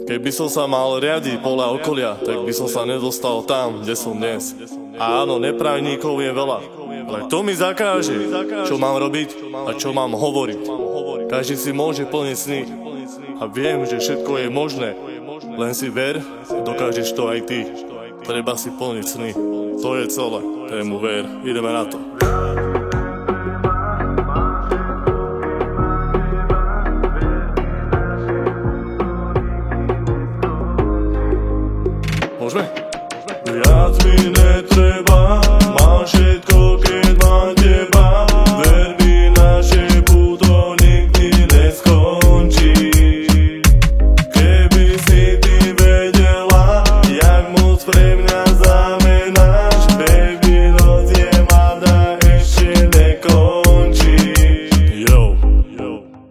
Keby som sa mal riadiť podľa okolia, tak by som sa nedostal tam, kde som dnes. A áno, nepravníkov je veľa, ale kto mi zakáže, čo mám robiť a čo mám hovoriť. Každý si môže plniť sny a viem, že všetko je možné. Len si ver, dokážeš to aj ty. Treba si plniť sny. To je celé. Tému ver. Ideme na to. Môžeme? Viac mi netreba, mám všetko, keď mám teba. Ver mi, naše puto nikdy neskončí. Keby si ty vedela, jak moc pre mňa znamenáš. Baby, noc je mladá, ešte nekončí. Yo,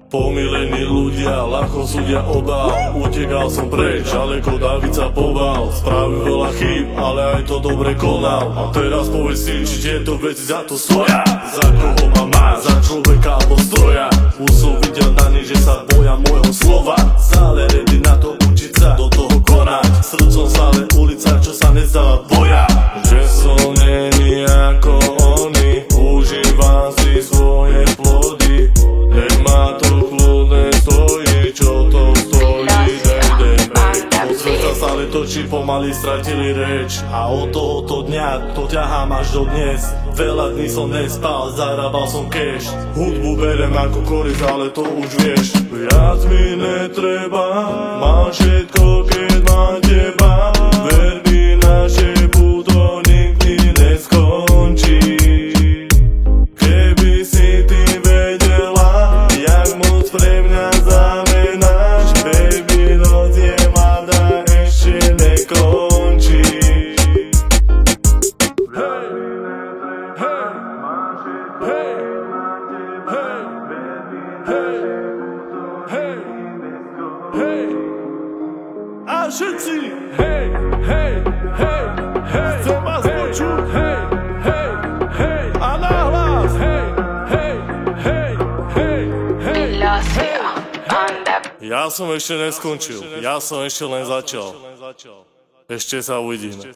pomilení ľudia ľahko súdia obal. Utekal som preč, ale ko David sa pobal. Spravil veľa chýb, ale aj to dobre konal. A teraz povedz si, či tieto veci za to stoja. Za koho ma má, za človeka alebo stroja. Už som videl na nich, že sa boja môjho slova. Stále ready na to učiť sa, do toho konať. Srdcom stále ulica, čo sa nezdáva boja. Že som není ako oni, užívam si svoje plody. Nech ma to kľudne stojí, čo to stojí. Svet sa stále točí, pomaly stratili reč. A od tohoto dňa to ťahám až do dnes. Veľa dní som nespal, zarábal som cash. Hudbu berem ako koris, ale to už vieš. Viac mi netreba, mám všetko, keď mám teba. Ver mi, naše puto nikdy neskončí. Keby si ty vedela, jak moc pre mňa znamenáš. Baby, noc je mladá, ešte nekončí. Hej, hej, hej, hej, hej, hej, hej. A všetci, hej, hej, hej, hej, chcem vás počuť, hej, hej, hej, a nahlas, hej, hej, hej, hej, hej, hej. Ja som ešte neskončil, ja som ešte len začal. Ešte sa uvidíme.